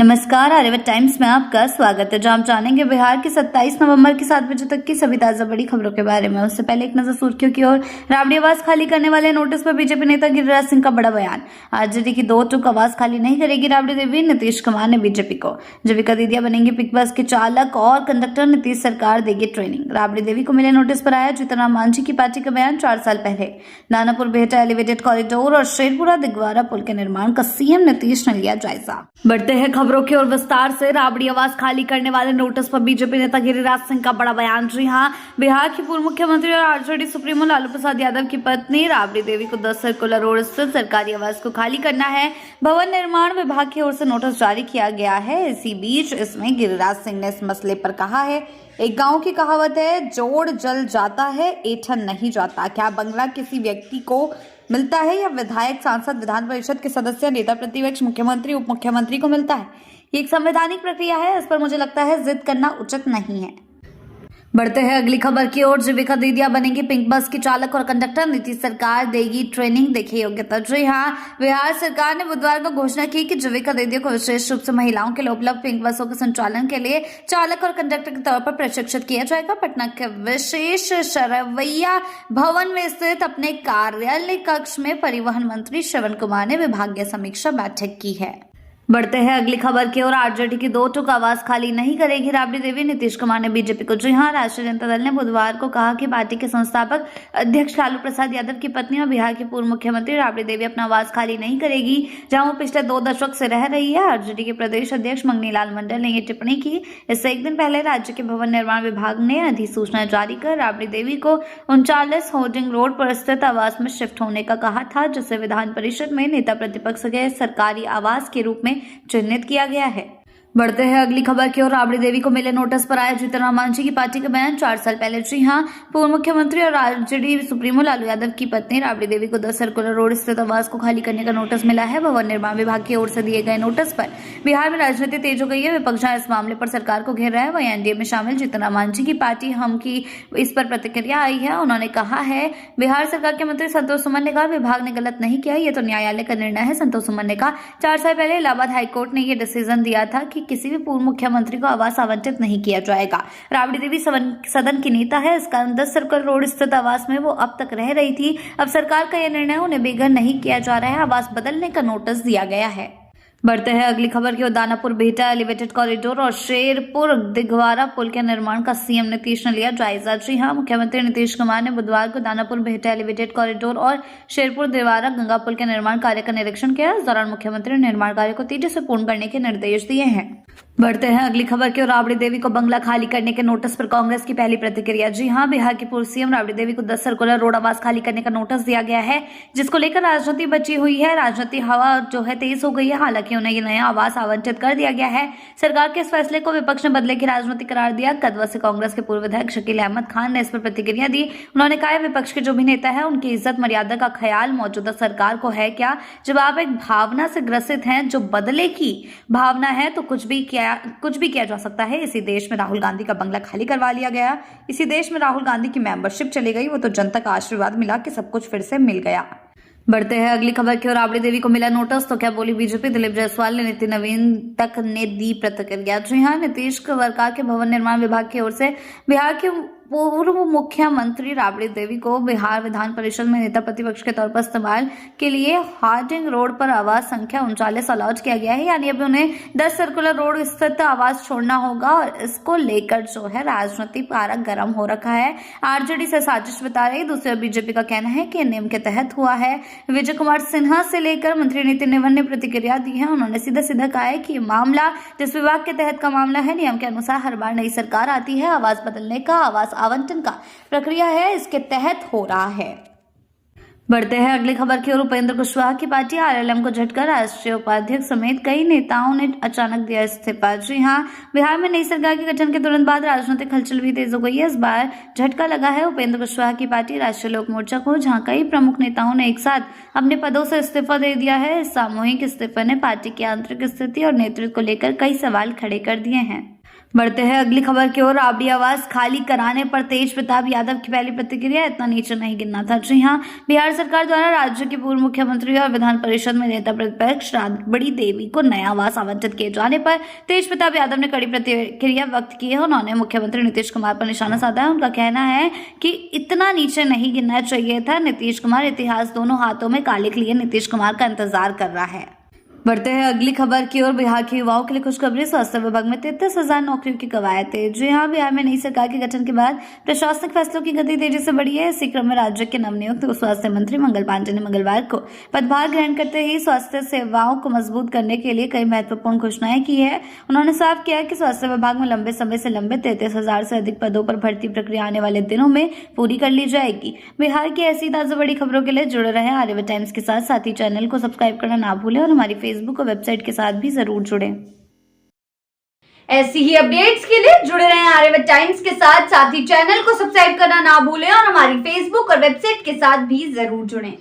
नमस्कार, आर्यवत टाइम्स में आपका स्वागत है। जहां हम जानेंगे बिहार की 27 नवंबर की 7 बजे तक की सभी ताजा बड़ी खबरों के बारे में। उससे पहले एक नजर सुर्खियों की ओर। राबड़ी आवास खाली करने वाले नोटिस पर बीजेपी नेता गिरिराज सिंह का बड़ा बयान। आरजेडी की 2 टूक आवास खाली नहीं करेगी राबड़ी देवी, नीतीश कुमार ने बीजेपी को। जीविका दीदियां बनेंगी पिक बस के चालक और कंडक्टर, नीतीश सरकार देगी ट्रेनिंग। राबड़ी देवी को मिले नोटिस पर आया जीतनराम मांझी की पार्टी का बयान। 4 साल पहले दानापुर बेहटा एलिवेटेड कॉरिडोर और शेरपुरा दिगवारा पुल के निर्माण का सीएम नीतीश ने लिया जायजा। बढ़ते हैं खबरों की ओर विस्तार से। राबड़ी आवास खाली करने वाले नोटिस पर बीजेपी नेता गिरिराज सिंह का बड़ा बयान। जी हां, बिहार की पूर्व मुख्यमंत्री और आरजेडी सुप्रीमो लालू प्रसाद यादव की पत्नी राबड़ी देवी को 10 सर्कुलर रोड स्थित सरकारी आवास को खाली करना है। भवन निर्माण विभाग की ओर से नोटिस जारी किया गया है। इसी बीच इसमें गिरिराज सिंह ने इस मसले पर कहा है, एक गांव की कहावत है, जोड़ जल जाता है ऐठन नहीं जाता। क्या बंगला किसी व्यक्ति को मिलता है या विधायक, सांसद, विधान परिषद के सदस्य, नेता प्रतिपक्ष, मुख्यमंत्री, उप मुख्यमंत्री को मिलता है? ये एक संवैधानिक प्रक्रिया है। इस पर मुझे लगता है जिद करना उचित नहीं है। बढ़ते हैं अगली खबर की ओर। जीविका दीदियां बनेंगी पिंक बस की चालक और कंडक्टर, नीतीश सरकार देगी ट्रेनिंग, देखिए योग्यता। जी हां, बिहार सरकार ने बुधवार को घोषणा की कि जीविका दीदियों को विशेष रूप से महिलाओं के लिए उपलब्ध पिंक बसों के संचालन के लिए चालक और कंडक्टर के तौर पर प्रशिक्षित किया जाएगा। पटना के विशेष शरवैया भवन में स्थित अपने कार्यालय कक्ष में परिवहन मंत्री श्रवण कुमार ने विभागीय समीक्षा बैठक की है। बढ़ते हैं अगली खबर की ओर। आरजेडी की 2 टूक आवास खाली नहीं करेगी राबड़ी देवी, नीतीश कुमार ने बीजेपी को। जी हां, राष्ट्रीय जनता दल ने बुधवार को कहा कि पार्टी के संस्थापक अध्यक्ष लालू प्रसाद यादव की पत्नी और बिहार की पूर्व मुख्यमंत्री राबड़ी देवी अपना आवास खाली नहीं करेगी, जहां वो पिछले 2 दशक से रह रही है। आरजेडी के प्रदेश अध्यक्ष मंगनी लाल मंडल ने ये टिप्पणी की। इससे एक दिन पहले राज्य के भवन निर्माण विभाग ने अधिसूचना जारी कर राबड़ी देवी को 39 होर्डिंग रोड पर स्थित आवास में शिफ्ट होने का कहा था, जिसे विधान परिषद में नेता प्रतिपक्ष के सरकारी आवास के रूप में चिन्हित किया गया है। बढ़ते हैं अगली खबर की ओर। राबड़ी देवी को मिले नोटिस पर आया जीतनराम मांझी की पार्टी का बयान। 4 साल पहले। जी हां, पूर्व मुख्यमंत्री और आरजेडी सुप्रीमो लालू यादव की पत्नी राबड़ी देवी को 10 सर्कुलर रोड स्थित आवास को खाली करने का नोटिस मिला है। भवन निर्माण विभाग की ओर से दिए गए नोटिस पर बिहार में राजनीति तेज हो गई है। विपक्ष इस मामले पर सरकार को घेर रहा है। वहीं एनडीए में शामिल जीतनराम मांझी की पार्टी हम की इस पर प्रतिक्रिया आई है। उन्होंने कहा है, बिहार सरकार के मंत्री संतोष सुमन ने कहा, विभाग ने गलत नहीं किया, ये तो न्यायालय का निर्णय है। संतोष सुमन ने कहा, 4 साल पहले इलाहाबाद हाईकोर्ट ने यह डिसीजन दिया था कि किसी भी पूर्व मुख्यमंत्री को आवास आवंटित नहीं किया जाएगा। राबड़ी देवी सदन की नेता है। इस कारण 10 सर्कल रोड स्थित आवास में वो अब तक रह रही थी। अब सरकार का यह निर्णय, उन्हें बेघर नहीं किया जा रहा है, आवास बदलने का नोटिस दिया गया है। बढ़ते हैं अगली खबर की ओर। दानापुर बेहटा एलिवेटेड कॉरिडोर और शेरपुर दिगवारा पुल के निर्माण का सीएम नीतीश ने लिया जायजा। जी हां, मुख्यमंत्री नीतीश कुमार ने बुधवार को दानापुर बेहटा एलिवेटेड कॉरिडोर और शेरपुर दिगवारा गंगा पुल के निर्माण कार्य का निरीक्षण किया। इस दौरान मुख्यमंत्री ने निर्माण कार्य को तेजी से पूर्ण करने के निर्देश दिए हैं। बढ़ते हैं अगली खबर की ओर। राबड़ी देवी को बंगला खाली करने के नोटिस पर कांग्रेस की पहली प्रतिक्रिया। जी हां, बिहार की पूर्व सीएम राबड़ी देवी को 10 सर्कुलर रोड आवास खाली करने का नोटिस दिया गया है, जिसको लेकर राजनीति बची हुई है। राजनीति हवा जो है तेज हो गई है। हालांकि उन्हें ये नया आवास आवंटित कर दिया गया है। सरकार के इस फैसले को विपक्ष ने बदले की राजनीति करार दिया। कदवा से कांग्रेस के पूर्व विधायक शकील अहमद खान ने इस पर प्रतिक्रिया दी। उन्होंने कहा, विपक्ष के जो भी नेता है उनकी इज्जत मर्यादा का ख्याल मौजूदा सरकार को है क्या? जब आप एक भावना से ग्रसित हैं, जो बदले की भावना है, तो कुछ भी किया जा सकता है। इसी देश में राहुल गांधी का बंगला खाली करवा लिया गया। इसी देश में राहुल गांधी की मेंबरशिप चली गई। वो तो जनता का आशीर्वाद मिला कि सब कुछ फिर से मिल गया। बढ़ते हैं अगली खबर की ओर। राबड़ी देवी को मिला नोटिस तो क्या बोली बीजेपी? दिलीप जायसवाल ने नितिन नवीन तक ने दी प्रतिक्रिया। जी हां, नीतीश सरकार के भवन निर्माण विभाग की ओर से बिहार के पूर्व मुख्यमंत्री राबड़ी देवी को बिहार विधान परिषद में नेता प्रतिपक्ष के तौर पर इस्तेमाल के लिए हार्डिंग रोड पर आवास संख्या 39 अलॉट किया गया है। यानी अभी उन्हें 10 सर्कुलर रोड स्थित आवास छोड़ना होगा और इसको लेकर जो है राजनीति पारा गर्म हो रखा है। आरजेडी से साजिश बता रही। दूसरी ओर बीजेपी का कहना है कि नियम के तहत हुआ है। विजय कुमार सिन्हा से लेकर मंत्री नितिन नवीन ने प्रतिक्रिया दी है। उन्होंने सीधा सीधा कहा है कि मामला जिस विभाग के तहत का मामला है, नियम के अनुसार हर बार नई सरकार आती है, आवास बदलने का, आवास आवंटन का प्रक्रिया है, इसके तहत हो रहा है। बढ़ते हैं अगली खबर की ओर। उपेंद्र कुशवाहा की पार्टी आरएलएम को झटका। राष्ट्रीय उपाध्यक्ष समेत कई नेताओं ने अचानक दिया इस्तीफा। जी हां, बिहार में नई सरकार के गठन के तुरंत बाद राजनीतिक हलचल भी तेज हो गई है। इस बार झटका लगा है उपेंद्र कुशवाहा की पार्टी राष्ट्रीय लोक मोर्चा को, जहां कई प्रमुख नेताओं ने एक साथ अपने पदों से इस्तीफा दे दिया है। इस सामूहिक इस्तीफे ने पार्टी की आंतरिक स्थिति और नेतृत्व को लेकर कई सवाल खड़े कर दिए हैं। बढ़ते हैं अगली खबर की ओर। राबड़ी आवास खाली कराने पर तेज प्रताप यादव की पहली प्रतिक्रिया, इतना नीचे नहीं गिरना था। जी हां, बिहार सरकार द्वारा राज्य के पूर्व मुख्यमंत्री और विधान परिषद में नेता प्रतिपक्ष राबड़ी देवी को नया आवास आवंटित किए जाने पर तेज प्रताप यादव ने कड़ी प्रतिक्रिया व्यक्त की है। उन्होंने मुख्यमंत्री नीतीश कुमार पर निशाना साधा है। उनका कहना है कि इतना नीचे नहीं गिरना चाहिए था। नीतीश कुमार इतिहास दोनों हाथों में काले के लिए नीतीश कुमार का इंतजार कर रहा है। बढ़ते हैं अगली खबर की ओर। बिहार के युवाओं के लिए खुशखबरी, स्वास्थ्य विभाग में 33,000 नौकरियों की कवायद है। जी हां, बिहार में नई सरकार के गठन के बाद प्रशासनिक फैसलों की गति तेजी से बढ़ी है। इसी क्रम में राज्य के नवनियुक्त स्वास्थ्य मंत्री मंगल पांडे ने मंगलवार को पदभार ग्रहण करते ही स्वास्थ्य सेवाओं को मजबूत करने के लिए कई महत्वपूर्ण घोषणाएं की है। उन्होंने साफ किया कि स्वास्थ्य विभाग में लंबे समय से लंबे 33,000 से अधिक पदों पर भर्ती प्रक्रिया आने वाले दिनों में पूरी कर ली जाएगी। बिहार की ऐसी ताजा बड़ी खबरों के लिए जुड़े रहे आर्यभट्ट टाइम्स के साथ ही चैनल को सब्सक्राइब करना ना भूलें और हमारी फेसबुक और वेबसाइट के साथ भी जरूर जुड़ें। ऐसी ही अपडेट्स के लिए जुड़े रहें आर्यभट्ट टाइम्स के साथ ही चैनल को सब्सक्राइब करना ना भूलें और हमारी फेसबुक और वेबसाइट के साथ भी जरूर जुड़ें।